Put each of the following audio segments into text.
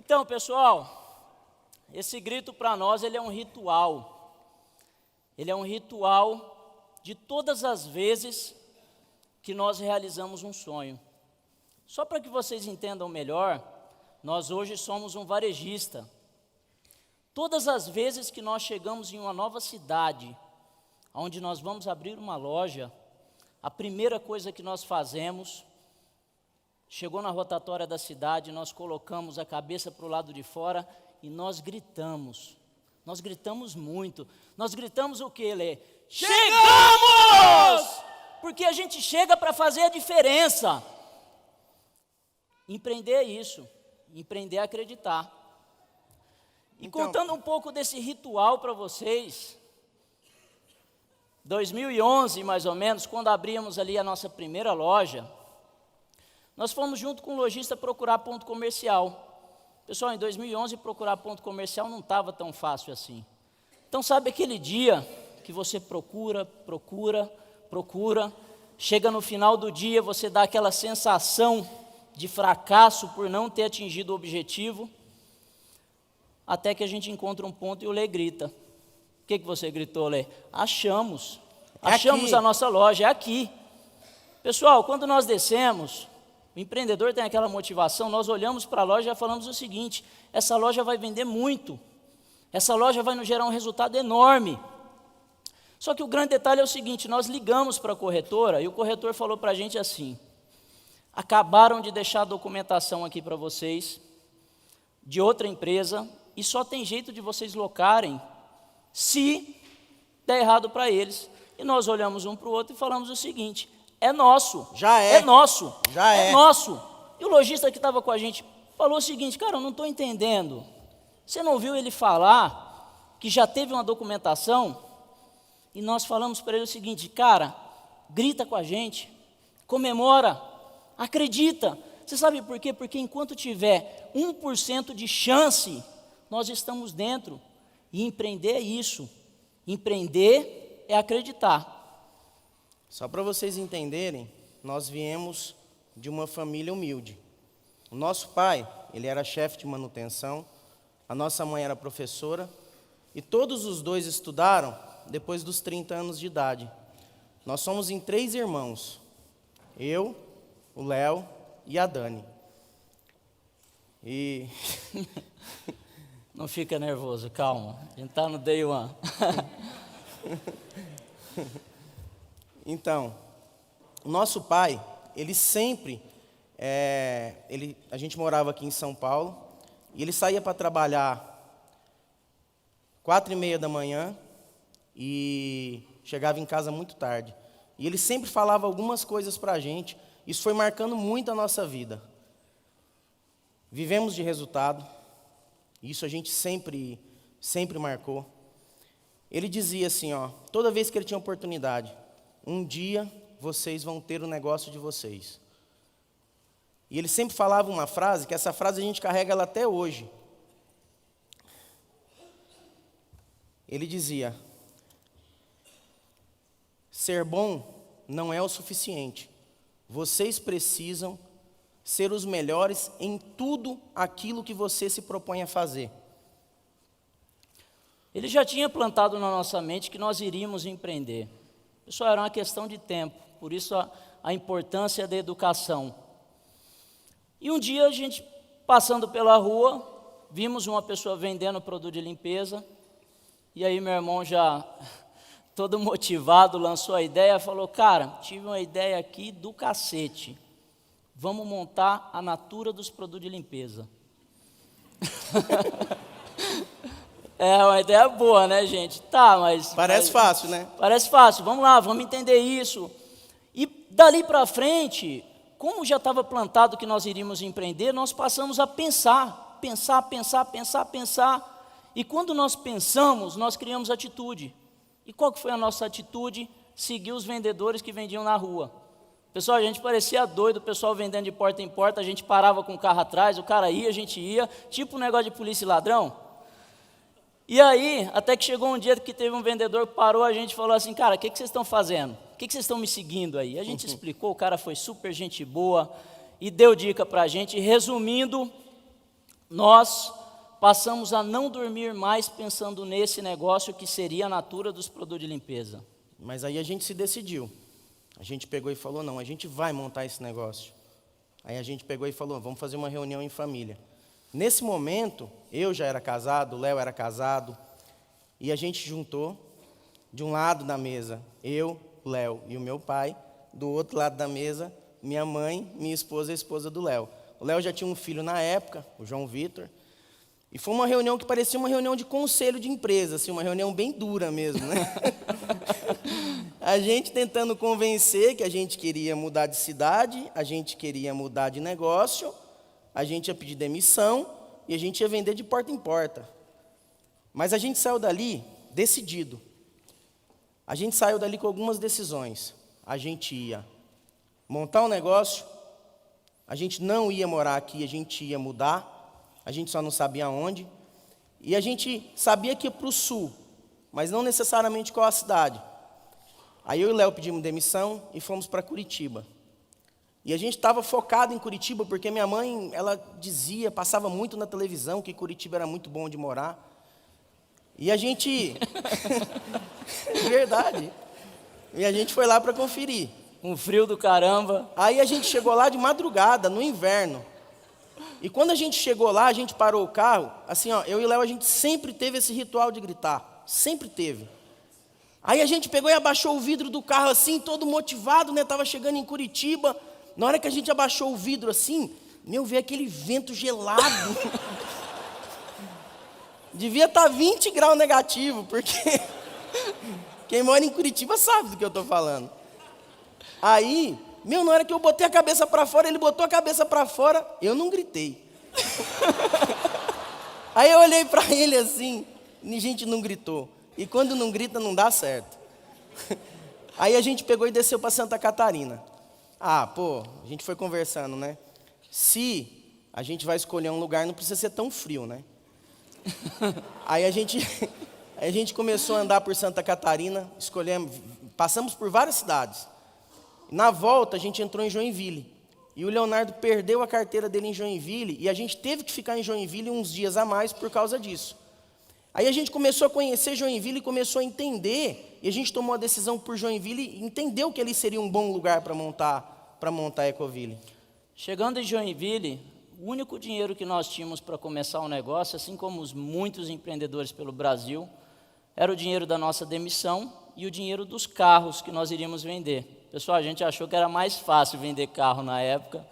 Então, pessoal, esse grito para nós, ele é um ritual. Ele é um ritual de todas as vezes que nós realizamos um sonho. Só para que vocês entendam melhor, nós hoje somos um varejista. Todas as vezes que nós chegamos em uma nova cidade, onde nós vamos abrir uma loja, a primeira coisa que nós fazemos, chegou na rotatória da cidade, nós colocamos a cabeça para o lado de fora e nós gritamos. Nós gritamos muito. Nós gritamos o quê, Lê? Chegamos! Porque a gente chega para fazer a diferença. Empreender é isso. Empreender é acreditar. E Então, contando um pouco desse ritual para vocês, 2011 mais ou menos, quando abrimos ali a nossa primeira loja, nós fomos junto com o lojista procurar ponto comercial. Pessoal, em 2011 procurar ponto comercial não estava tão fácil assim. Então sabe aquele dia que você procura, chega no final do dia, você dá aquela sensação de fracasso por não ter atingido o objetivo, até que a gente encontra um ponto e o Lê grita. O que você gritou, Lê? Achamos. Achamos a nossa loja, é aqui. Pessoal, quando nós descemos, o empreendedor tem aquela motivação, nós olhamos para a loja e falamos o seguinte: essa loja vai vender muito, essa loja vai nos gerar um resultado enorme. Só que o grande detalhe é o seguinte: nós ligamos para a corretora e o corretor falou para a gente assim: acabaram de deixar a documentação aqui para vocês, de outra empresa, e só tem jeito de vocês locarem se der errado para eles. E nós olhamos um para o outro e falamos o seguinte: é nosso, já é nosso, já é nosso. E o lojista que estava com a gente falou o seguinte: cara, eu não estou entendendo, você não viu ele falar que já teve uma documentação? E nós falamos para ele o seguinte: cara, grita com a gente, comemora, acredita. Você sabe por quê? Porque enquanto tiver 1% de chance, nós estamos dentro. E empreender é isso. Empreender é acreditar. Só para vocês entenderem, nós viemos de uma família humilde. O nosso pai, ele era chefe de manutenção, a nossa mãe era professora, e todos os dois estudaram depois dos 30 anos de idade. Nós somos em 3 irmãos, eu, o Léo e a Dani. E... Não fica nervoso, calma, a gente está no day one. Então, o nosso pai, ele sempre, a gente morava aqui em São Paulo, e ele saía para trabalhar 4h30 da manhã e chegava em casa muito tarde. E ele sempre falava algumas coisas para a gente, isso foi marcando muito a nossa vida. Vivemos de resultado, isso a gente sempre marcou. Ele dizia assim, toda vez que ele tinha oportunidade: um dia vocês vão ter o negócio de vocês. E ele sempre falava uma frase, que essa frase a gente carrega ela até hoje. Ele dizia: ser bom não é o suficiente. Vocês precisam ser os melhores em tudo aquilo que você se propõe a fazer. Ele já tinha plantado na nossa mente que nós iríamos empreender. Pessoal, era uma questão de tempo, por isso a importância da educação. E um dia a gente, passando pela rua, vimos uma pessoa vendendo produto de limpeza, e aí meu irmão já, todo motivado, lançou a ideia, falou: cara, tive uma ideia aqui do cacete, vamos montar a Natura dos produtos de limpeza. É uma ideia boa, né, gente? Tá, mas... Parece fácil, né? Parece fácil. Vamos lá, vamos entender isso. E dali para frente, como já estava plantado que nós iríamos empreender, nós passamos a pensar. E quando nós pensamos, nós criamos atitude. E qual que foi a nossa atitude? Seguir os vendedores que vendiam na rua. Pessoal, a gente parecia doido, o pessoal vendendo de porta em porta, a gente parava com o carro atrás, o cara ia, a gente ia, tipo um negócio de polícia e ladrão. E aí, até que chegou um dia que teve um vendedor que parou a gente e falou assim: cara, o que vocês estão fazendo? O que vocês estão me seguindo aí? A gente explicou, o cara foi super gente boa e deu dica para a gente. Resumindo, nós passamos a não dormir mais pensando nesse negócio que seria a Natura dos produtos de limpeza. Mas aí a gente se decidiu. A gente pegou e falou, não, a gente vai montar esse negócio. Aí a gente pegou e falou, vamos fazer uma reunião em família. Nesse momento, eu já era casado, o Léo era casado, e a gente juntou, de um lado da mesa, eu, o Léo e o meu pai, do outro lado da mesa, minha mãe, minha esposa e a esposa do Léo. O Léo já tinha um filho na época, o João Vitor, e foi uma reunião que parecia uma reunião de conselho de empresa, assim, uma reunião bem dura mesmo, né? A gente tentando convencer que a gente queria mudar de cidade, a gente queria mudar de negócio, a gente ia pedir demissão e a gente ia vender de porta em porta. Mas a gente saiu dali decidido. A gente saiu dali com algumas decisões. A gente ia montar um negócio, a gente não ia morar aqui, a gente ia mudar, a gente só não sabia onde, e a gente sabia que ia para o sul, mas não necessariamente qual a cidade. Aí eu e o Léo pedimos demissão e fomos para Curitiba. E a gente estava focado em Curitiba, porque minha mãe, ela dizia, passava muito na televisão, que Curitiba era muito bom de morar. E a gente... Verdade. E a gente foi lá para conferir. Um frio do caramba. Aí a gente chegou lá de madrugada, no inverno. E quando a gente chegou lá, a gente parou o carro, assim, ó, eu e o Léo, a gente sempre teve esse ritual de gritar. Sempre teve. Aí a gente pegou e abaixou o vidro do carro assim, todo motivado, né? Estava chegando em Curitiba. Na hora que a gente abaixou o vidro assim, veio aquele vento gelado. Devia estar 20 graus negativo, porque quem mora em Curitiba sabe do que eu estou falando. Aí, na hora que eu botei a cabeça para fora, ele botou a cabeça para fora, eu não gritei. Aí eu olhei para ele assim, e a gente não gritou. E quando não grita, não dá certo. Aí a gente pegou e desceu para Santa Catarina. A gente foi conversando, né? Se a gente vai escolher um lugar, não precisa ser tão frio, né? Aí a gente começou a andar por Santa Catarina, passamos por várias cidades. Na volta, a gente entrou em Joinville. E o Leonardo perdeu a carteira dele em Joinville, e a gente teve que ficar em Joinville uns dias a mais por causa disso. Aí a gente começou a conhecer Joinville e começou a entender, e a gente tomou a decisão por Joinville e entendeu que ali seria um bom lugar para montar a Ecoville. Chegando em Joinville, o único dinheiro que nós tínhamos para começar um negócio, assim como os muitos empreendedores pelo Brasil, era o dinheiro da nossa demissão e o dinheiro dos carros que nós iríamos vender. Pessoal, a gente achou que era mais fácil vender carro na época,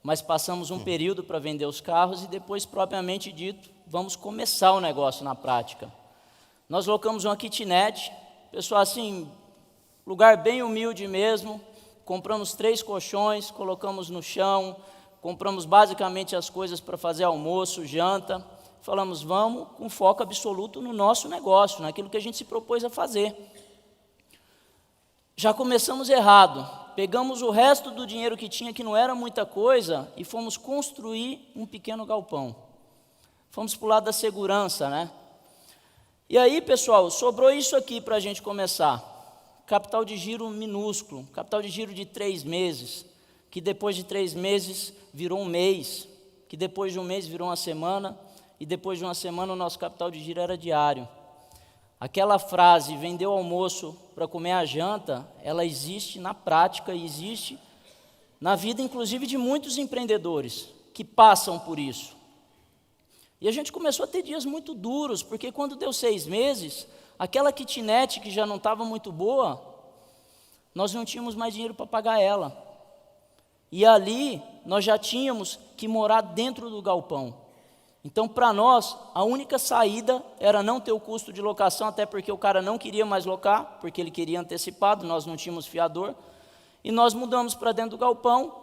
mas passamos um período para vender os carros e depois, propriamente dito, vamos começar o negócio na prática. Nós locamos uma kitnet, pessoal, assim, lugar bem humilde mesmo, compramos 3 colchões, colocamos no chão, compramos basicamente as coisas para fazer almoço, janta, falamos, vamos com foco absoluto no nosso negócio, naquilo que a gente se propôs a fazer. Já começamos errado, pegamos o resto do dinheiro que tinha, que não era muita coisa, e fomos construir um pequeno galpão. Fomos para o lado da segurança, né? E aí, pessoal, sobrou isso aqui para a gente começar. Capital de giro minúsculo, capital de giro de 3 meses, que depois de 3 meses virou um mês, que depois de um mês virou uma semana, e depois de uma semana o nosso capital de giro era diário. Aquela frase, vender o almoço para comer a janta, ela existe na prática e existe na vida, inclusive, de muitos empreendedores que passam por isso. E a gente começou a ter dias muito duros, porque quando deu 6 meses, aquela kitnet que já não estava muito boa, nós não tínhamos mais dinheiro para pagar ela. E ali, nós já tínhamos que morar dentro do galpão. Então, para nós, a única saída era não ter o custo de locação, até porque o cara não queria mais locar, porque ele queria antecipado, nós não tínhamos fiador, e nós mudamos para dentro do galpão.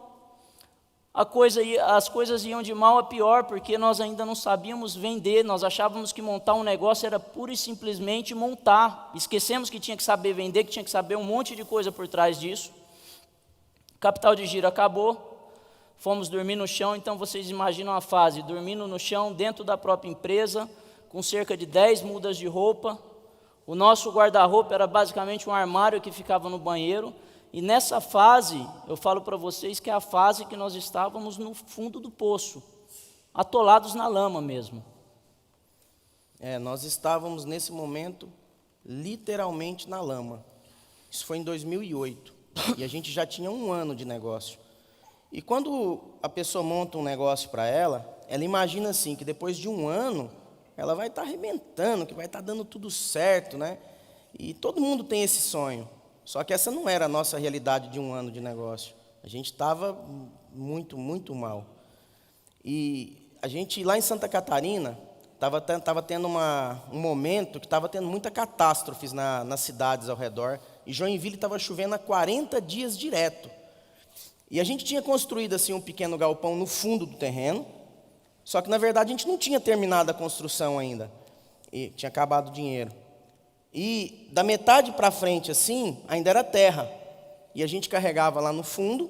As coisas iam de mal a pior, porque nós ainda não sabíamos vender, nós achávamos que montar um negócio era pura e simplesmente montar, esquecemos que tinha que saber vender, que tinha que saber um monte de coisa por trás disso. Capital de giro acabou. Fomos dormir no chão, então vocês imaginam a fase, dormindo no chão dentro da própria empresa, com cerca de 10 mudas de roupa. O nosso guarda-roupa era basicamente um armário que ficava no banheiro, e nessa fase, eu falo para vocês que é a fase que nós estávamos no fundo do poço. atolados na lama mesmo. Nós estávamos nesse momento literalmente na lama. Isso foi em 2008 e a gente já tinha 1 ano de negócio. E quando a pessoa monta um negócio para ela imagina assim, que depois de 1 ano, ela vai estar arrebentando, que vai estar dando tudo certo, né? E todo mundo tem esse sonho. Só que essa não era a nossa realidade de 1 ano de negócio. A gente estava muito, muito mal. E a gente, lá em Santa Catarina, estava tendo um momento que estava tendo muitas catástrofes nas cidades ao redor. E Joinville estava chovendo há 40 dias direto. E a gente tinha construído assim um pequeno galpão no fundo do terreno. Só que, na verdade, a gente não tinha terminado a construção ainda. E tinha acabado o dinheiro. E da metade para frente, assim, ainda era terra. E a gente carregava lá no fundo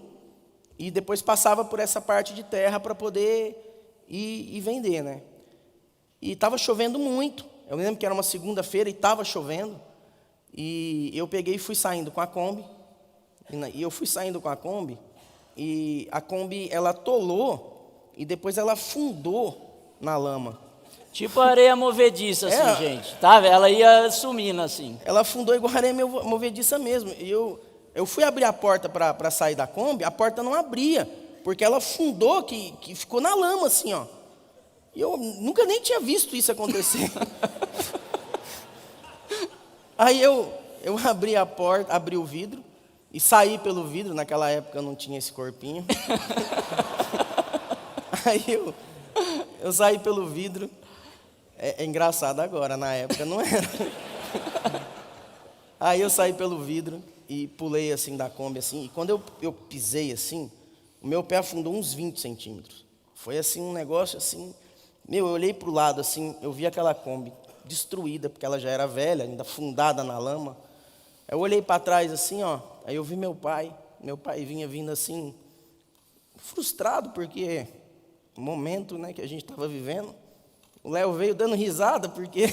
e depois passava por essa parte de terra para poder ir vender, né? E estava chovendo muito. Eu lembro que era uma segunda-feira e estava chovendo. E eu peguei e fui saindo com a Kombi. E eu fui saindo com a Kombi. E a Kombi, ela atolou e depois ela afundou na lama. Tipo areia movediça, assim, gente. Tá? Ela ia sumindo, assim. Ela afundou igual areia movediça mesmo. E eu fui abrir a porta para sair da Kombi, a porta não abria, porque ela afundou, que ficou na lama, assim, ó. E eu nunca nem tinha visto isso acontecer. Aí eu abri a porta, abri o vidro, e saí pelo vidro. Naquela época eu não tinha esse corpinho. Aí eu saí pelo vidro. É engraçado agora, na época não era. Aí eu saí pelo vidro e pulei assim da Kombi assim, e quando eu pisei assim, o meu pé afundou uns 20 centímetros. Foi assim um negócio assim, eu olhei para o lado assim, eu vi aquela Kombi destruída, porque ela já era velha, ainda afundada na lama. Eu olhei para trás assim, ó, aí eu vi meu pai vinha vindo assim, frustrado, porque o momento, né, que a gente estava vivendo. O Léo veio dando risada, porque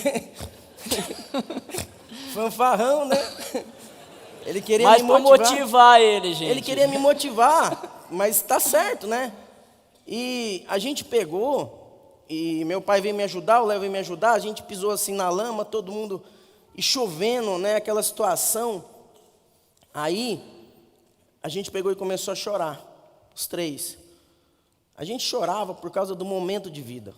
fanfarrão, né? Ele queria mas me motivar. para motivar ele, gente. Ele queria me motivar, mas está certo, né? E a gente pegou, e meu pai veio me ajudar, o Léo veio me ajudar, a gente pisou assim na lama, todo mundo, e chovendo, né? Aquela situação. Aí, a gente pegou e começou a chorar, os 3. A gente chorava por causa do momento de vida.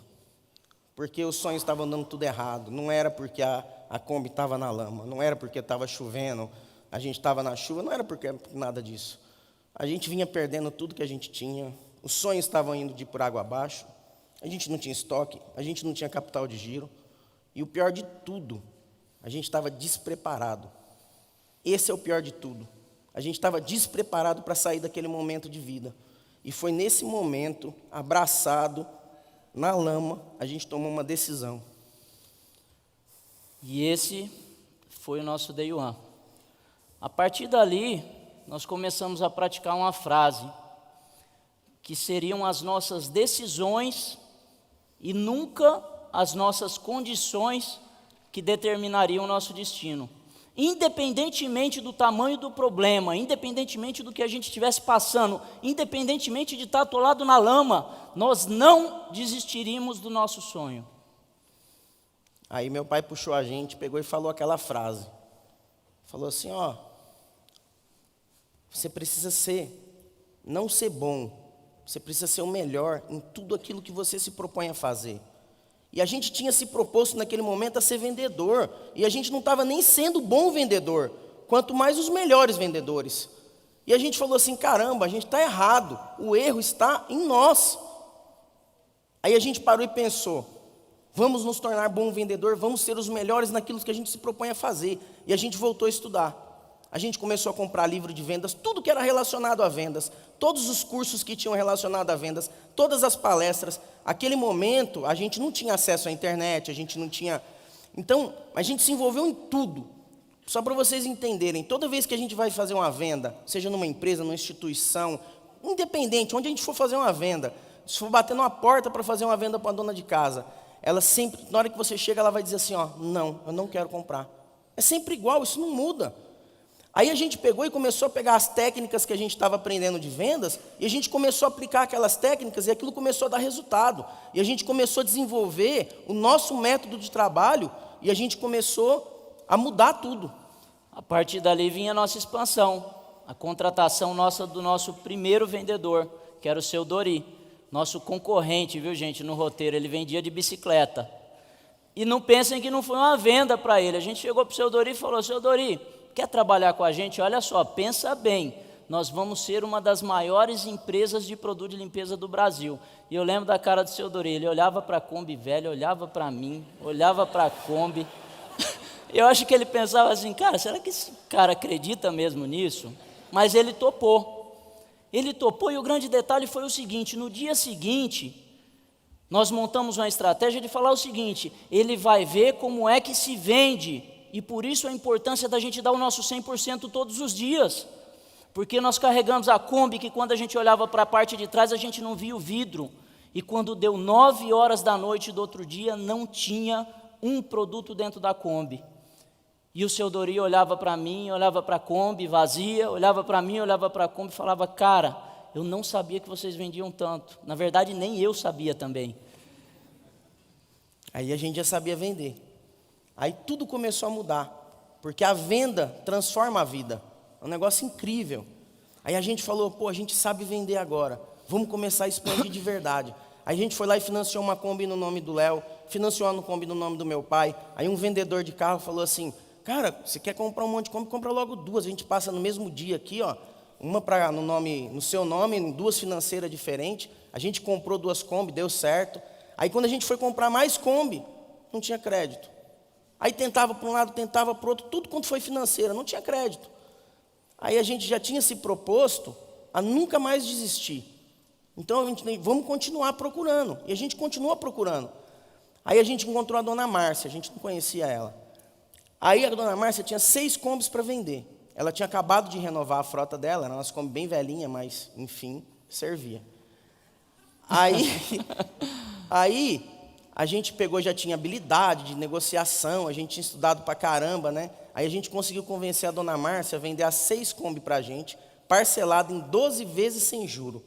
Porque os sonhos estavam dando tudo errado. Não era porque a Kombi estava na lama, não era porque estava chovendo, a gente estava na chuva, não era porque nada disso. A gente vinha perdendo tudo que a gente tinha, os sonhos estavam indo de por água abaixo, a gente não tinha estoque, a gente não tinha capital de giro, e o pior de tudo, a gente estava despreparado. Esse é o pior de tudo. A gente estava despreparado para sair daquele momento de vida. E foi nesse momento, abraçado, na lama, a gente tomou uma decisão. E esse foi o nosso Day One. A partir dali, nós começamos a praticar uma frase, que seriam as nossas decisões e nunca as nossas condições que determinariam o nosso destino. Independentemente do tamanho do problema, independentemente do que a gente estivesse passando, independentemente de estar atolado na lama, nós não desistiríamos do nosso sonho. Aí meu pai puxou a gente, pegou e falou aquela frase. Falou assim, ó, você precisa não ser bom, você precisa ser o melhor em tudo aquilo que você se propõe a fazer. E a gente tinha se proposto naquele momento a ser vendedor. E a gente não estava nem sendo bom vendedor, quanto mais os melhores vendedores. E a gente falou assim, caramba, a gente está errado. O erro está em nós. Aí a gente parou e pensou, vamos nos tornar bom vendedor, vamos ser os melhores naquilo que a gente se propõe a fazer. E a gente voltou a estudar. A gente começou a comprar livro de vendas, tudo que era relacionado a vendas, todos os cursos que tinham relacionado a vendas, todas as palestras. Aquele momento, a gente não tinha acesso à internet, a gente não tinha... Então, a gente se envolveu em tudo. Só para vocês entenderem, toda vez que a gente vai fazer uma venda, seja numa empresa, numa instituição, independente, onde a gente for fazer uma venda, se for bater numa porta para fazer uma venda para uma dona de casa, ela sempre, na hora que você chega, ela vai dizer assim, ó, não, eu não quero comprar. É sempre igual, isso não muda. Aí a gente pegou e começou a pegar as técnicas que a gente estava aprendendo de vendas, e a gente começou a aplicar aquelas técnicas, e aquilo começou a dar resultado. E a gente começou a desenvolver o nosso método de trabalho, e a gente começou a mudar tudo. A partir dali vinha a nossa expansão, a contratação nossa do nosso primeiro vendedor, que era o seu Dori, nosso concorrente, viu gente, no roteiro, ele vendia de bicicleta. E não pensem que não foi uma venda para ele, a gente chegou para o seu Dori e falou, seu Dori, quer trabalhar com a gente? Olha só, pensa bem, nós vamos ser uma das maiores empresas de produto de limpeza do Brasil. E eu lembro da cara do seu Dori, ele olhava para a Kombi velha, olhava para mim, olhava para a Kombi. Eu acho que ele pensava assim, cara, será que esse cara acredita mesmo nisso? Mas ele topou. Ele topou e o grande detalhe foi o seguinte, no dia seguinte, nós montamos uma estratégia de falar o seguinte, ele vai ver como é que se vende. E por isso a importância da gente dar o nosso 100% todos os dias. Porque nós carregamos a Kombi, que quando a gente olhava para a parte de trás, a gente não via o vidro. E quando deu 9 horas da noite do outro dia, não tinha um produto dentro da Kombi. E o seu Dori olhava para mim, olhava para a Kombi vazia, olhava para mim, olhava para a Kombi e falava, cara, eu não sabia que vocês vendiam tanto. Na verdade, nem eu sabia também. Aí a gente já sabia vender. Aí tudo começou a mudar, porque a venda transforma a vida, é um negócio incrível. Aí a gente falou, pô, a gente sabe vender agora, vamos começar a expandir de verdade. Aí a gente foi lá e financiou uma Kombi no nome do Léo, financiou uma Kombi no nome do meu pai. Aí um vendedor de carro falou assim, cara, você quer comprar um monte de Kombi, compra logo 2, a gente passa no mesmo dia aqui, ó, uma no seu nome, em 2 financeiras diferentes. A gente comprou 2 Kombi, deu certo. Aí quando a gente foi comprar mais Kombi, não tinha crédito. Aí tentava para um lado, tentava para o outro, tudo quanto foi financeira, não tinha crédito. Aí a gente já tinha se proposto a nunca mais desistir. Então, a gente, vamos continuar procurando. E a gente continuou procurando. Aí a gente encontrou a dona Márcia, a gente não conhecia ela. Aí a dona Márcia tinha 6 Kombis para vender. Ela tinha acabado de renovar a frota dela, era umas Kombi bem velhinha, mas, enfim, servia. Aí a gente pegou, já tinha habilidade de negociação, a gente tinha estudado pra caramba, né? Aí a gente conseguiu convencer a dona Márcia a vender as 6 Kombi pra gente, parcelado em 12 vezes sem juro.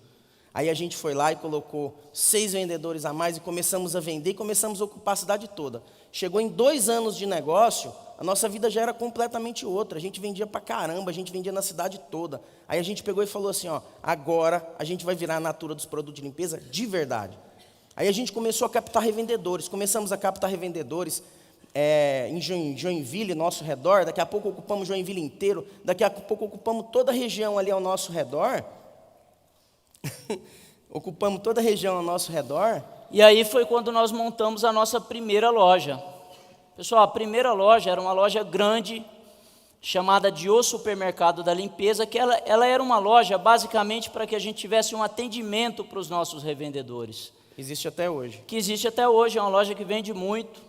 Aí a gente foi lá e colocou 6 vendedores a mais e começamos a vender e começamos a ocupar a cidade toda. Chegou em 2 anos de negócio, a nossa vida já era completamente outra. A gente vendia pra caramba, a gente vendia na cidade toda. Aí a gente pegou e falou assim, ó, agora a gente vai virar a Natura dos produtos de limpeza de verdade. Aí a gente começou a captar revendedores, começamos a captar revendedores em Joinville, nosso redor. Daqui a pouco ocupamos Joinville inteiro, daqui a pouco ocupamos toda a região ali ao nosso redor. Ocupamos toda a região ao nosso redor. E aí foi quando nós montamos a nossa primeira loja. Pessoal, a primeira loja era uma loja grande, chamada de O Supermercado da Limpeza, que ela era uma loja basicamente para que a gente tivesse um atendimento para os nossos revendedores. Existe até hoje. Que existe até hoje, é uma loja que vende muito.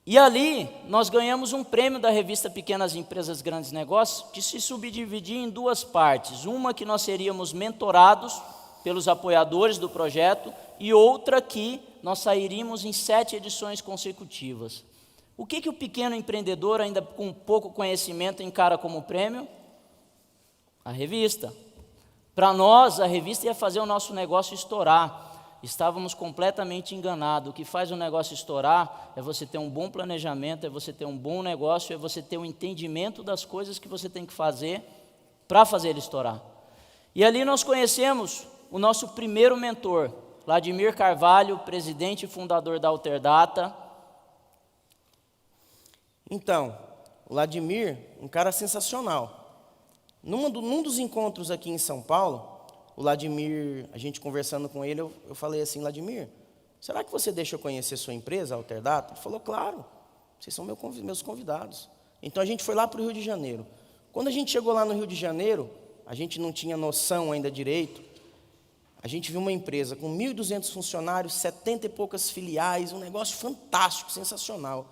E ali nós ganhamos um prêmio da revista Pequenas Empresas, Grandes Negócios, que se subdividia em 2 partes. Uma que nós seríamos mentorados pelos apoiadores do projeto e outra que nós sairíamos em 7 edições consecutivas. O que o pequeno empreendedor, ainda com pouco conhecimento, encara como prêmio? A revista. Para nós, a revista ia fazer o nosso negócio estourar. Estávamos completamente enganados. O que faz o negócio estourar é você ter um bom planejamento, é você ter um bom negócio, é você ter um entendimento das coisas que você tem que fazer para fazer ele estourar. E ali nós conhecemos o nosso primeiro mentor, Vladimir Carvalho, presidente e fundador da Alterdata. Então, o Vladimir, um cara sensacional. Num dos encontros aqui em São Paulo, o Vladimir, a gente conversando com ele, eu falei assim, Vladimir, será que você deixa eu conhecer sua empresa, a Alterdata? Ele falou, claro, vocês são meus convidados. Então a gente foi lá para o Rio de Janeiro. Quando a gente chegou lá no Rio de Janeiro, a gente não tinha noção ainda direito, a gente viu uma empresa com 1.200 funcionários, 70 e poucas filiais, um negócio fantástico, sensacional.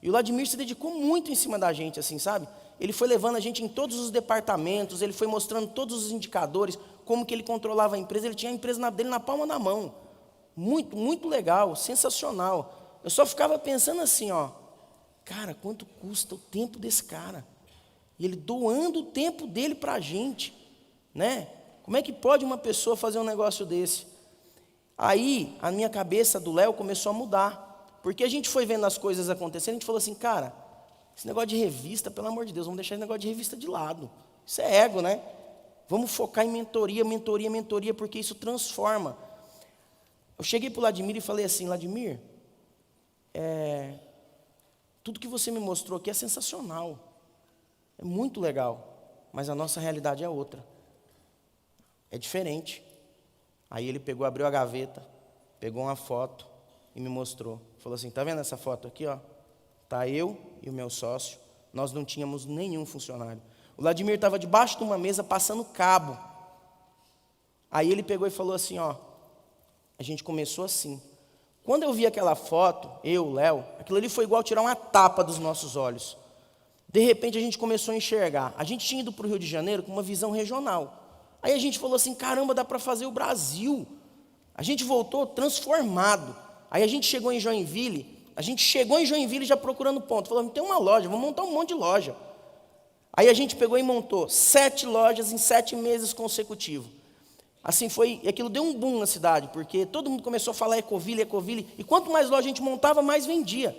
E o Vladimir se dedicou muito em cima da gente, assim, sabe? Ele foi levando a gente em todos os departamentos, ele foi mostrando todos os indicadores, como que ele controlava a empresa, ele tinha a empresa dele na palma da mão. Muito, muito legal, sensacional. Eu só ficava pensando assim, ó, cara, quanto custa o tempo desse cara? E ele doando o tempo dele para a gente, né? Como é que pode uma pessoa fazer um negócio desse? Aí, a minha cabeça do Léo começou a mudar. Porque a gente foi vendo as coisas acontecendo, a gente falou assim, cara, esse negócio de revista, pelo amor de Deus, vamos deixar esse negócio de revista de lado. Isso é ego, né? Vamos focar em mentoria, mentoria, mentoria, porque isso transforma. Eu cheguei para o Vladimir e falei assim, Vladimir, tudo que você me mostrou aqui é sensacional. É muito legal, mas a nossa realidade é outra. É diferente. Aí ele pegou, abriu a gaveta, pegou uma foto e me mostrou. Falou assim, tá vendo essa foto aqui, ó? Tá eu e o meu sócio, nós não tínhamos nenhum funcionário. O Vladimir estava debaixo de uma mesa passando cabo. Aí ele pegou e falou assim, ó, a gente começou assim. Quando eu vi aquela foto, eu, Léo, aquilo ali foi igual tirar uma tapa dos nossos olhos. De repente a gente começou a enxergar. A gente tinha ido para o Rio de Janeiro com uma visão regional. Aí a gente falou assim, caramba, dá para fazer o Brasil. A gente voltou transformado. Aí a gente chegou em Joinville já procurando ponto. Falou, tem uma loja, vamos montar um monte de loja. Aí a gente pegou e montou 7 lojas em 7 meses consecutivos. Assim foi, e aquilo deu um boom na cidade, porque todo mundo começou a falar Ecoville, e quanto mais loja a gente montava, mais vendia.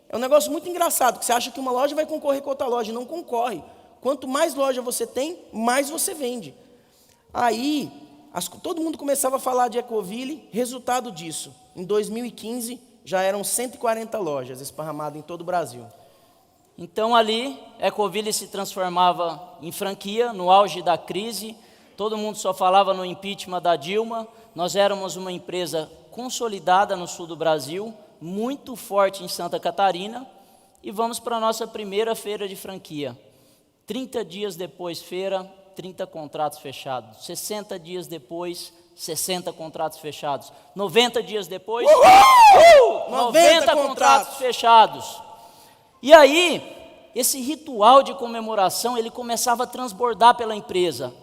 É um negócio muito engraçado, que você acha que uma loja vai concorrer com outra loja, e não concorre. Quanto mais loja você tem, mais você vende. Aí, todo mundo começava a falar de Ecoville, resultado disso, em 2015, já eram 140 lojas esparramadas em todo o Brasil. Então ali, Ecoville se transformava em franquia, no auge da crise, todo mundo só falava no impeachment da Dilma, nós éramos uma empresa consolidada no sul do Brasil, muito forte em Santa Catarina, e vamos para a nossa primeira feira de franquia. 30 dias depois, feira, 30 contratos fechados. 60 dias depois, 60 contratos fechados. 90 dias depois, 90 contratos fechados. E aí, esse ritual de comemoração, ele começava a transbordar pela empresa,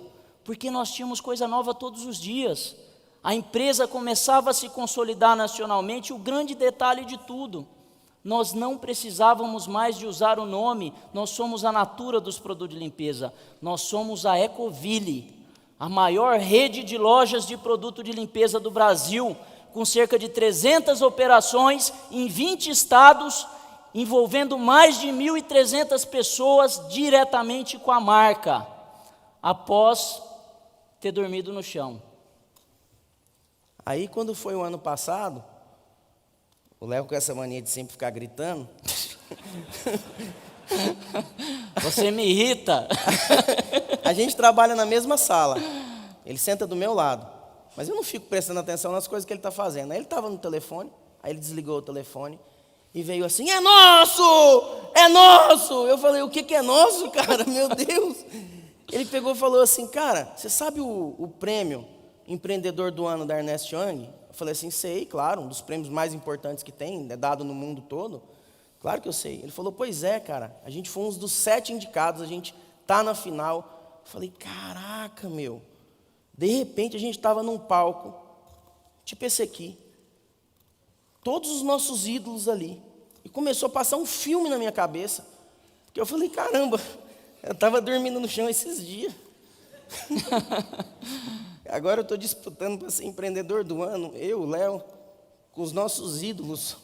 porque nós tínhamos coisa nova todos os dias. A empresa começava a se consolidar nacionalmente, e o grande detalhe de tudo, nós não precisávamos mais de usar o nome, nós somos a Natura dos produtos de limpeza, nós somos a Ecoville, a maior rede de lojas de produto de limpeza do Brasil, com cerca de 300 operações em 20 estados, envolvendo mais de 1.300 pessoas diretamente com a marca, após ter dormido no chão. Aí, quando foi o ano passado, o Léo com essa mania de sempre ficar gritando. Você me irrita. A gente trabalha na mesma sala. Ele senta do meu lado. Mas eu não fico prestando atenção nas coisas que ele está fazendo. Aí ele estava no telefone, aí ele desligou o telefone e veio assim, é nosso! É nosso! Eu falei, o que é nosso, cara? Meu Deus! Ele pegou e falou assim, cara, você sabe o prêmio Empreendedor do Ano da Ernest Young? Eu falei assim, sei, claro, um dos prêmios mais importantes que tem, é dado no mundo todo. Claro que eu sei. Ele falou, pois é, cara, a gente foi um dos 7 indicados, a gente tá na final. Eu falei, caraca, meu. De repente a gente estava num palco, tipo esse aqui, todos os nossos ídolos ali. E começou a passar um filme na minha cabeça. Porque eu falei, caramba, eu estava dormindo no chão esses dias. Agora eu estou disputando para ser empreendedor do ano, eu, Léo, com os nossos ídolos.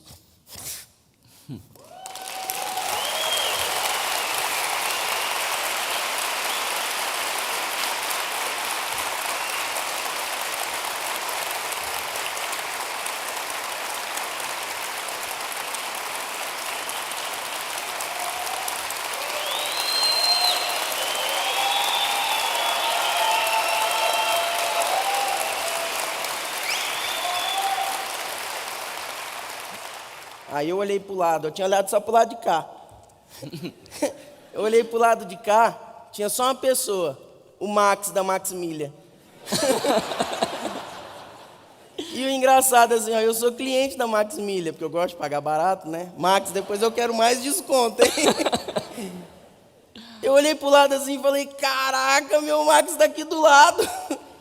Aí eu olhei para o lado, eu tinha olhado só para o lado de cá. Eu olhei para o lado de cá, tinha só uma pessoa, o Max da Maximilha. E o engraçado assim, ó, eu sou cliente da Maximilha, porque eu gosto de pagar barato, né? Max, depois eu quero mais desconto, hein? Eu olhei para o lado assim e falei, caraca, meu Max está aqui do lado.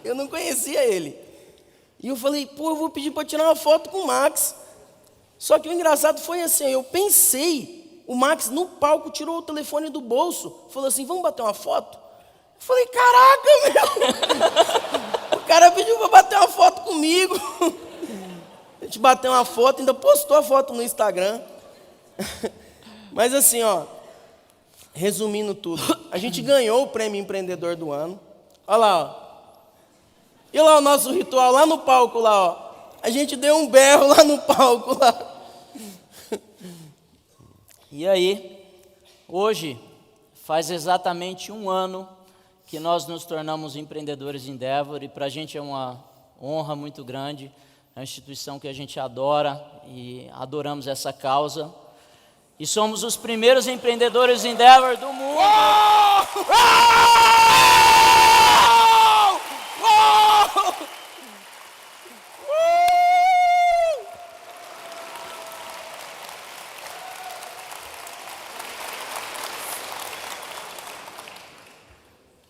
Eu não conhecia ele. E eu falei, pô, eu vou pedir para tirar uma foto com o Max. Só que o engraçado foi assim, eu pensei O Max, no palco, tirou o telefone do bolso, falou assim, vamos bater uma foto? Eu falei, caraca, meu! O cara pediu para bater uma foto comigo. A gente bateu uma foto, ainda postou a foto no Instagram. Mas assim, ó, resumindo tudo, a gente ganhou o prêmio Empreendedor do Ano. Olha lá, ó. E lá o nosso ritual, lá no palco, lá, ó. A gente deu um berro lá no palco, lá. E aí, hoje, faz exatamente 1 ano que nós nos tornamos empreendedores Endeavor, e para a gente é uma honra muito grande, é uma instituição que a gente adora e adoramos essa causa. E somos os primeiros empreendedores Endeavor do mundo. Uou! Uou! Uou!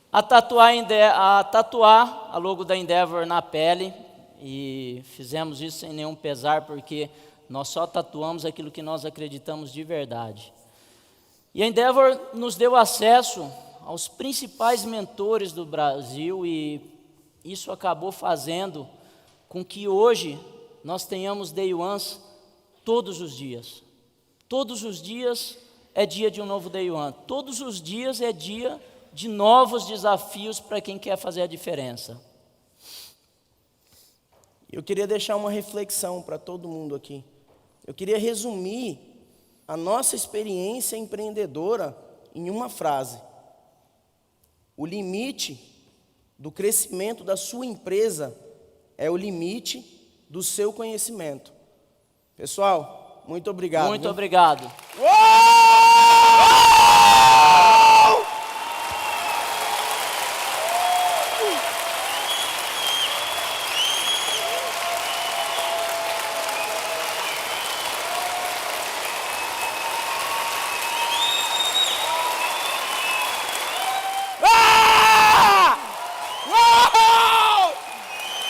A tatuar a logo da Endeavor na pele, e fizemos isso sem nenhum pesar, porque nós só tatuamos aquilo que nós acreditamos de verdade. E a Endeavor nos deu acesso aos principais mentores do Brasil, e isso acabou fazendo com que hoje nós tenhamos Day Ones todos os dias. Todos os dias é dia de um novo Day One. Todos os dias é dia de novos desafios para quem quer fazer a diferença. Eu queria deixar uma reflexão para todo mundo aqui. Eu queria resumir a nossa experiência empreendedora em uma frase. O limite do crescimento da sua empresa é o limite do seu conhecimento. Pessoal, muito obrigado. Muito obrigado. Uou!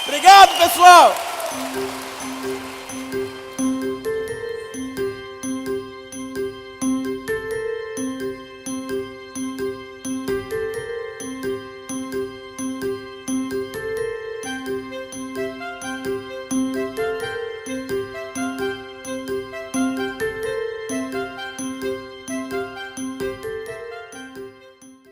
Obrigado, pessoal!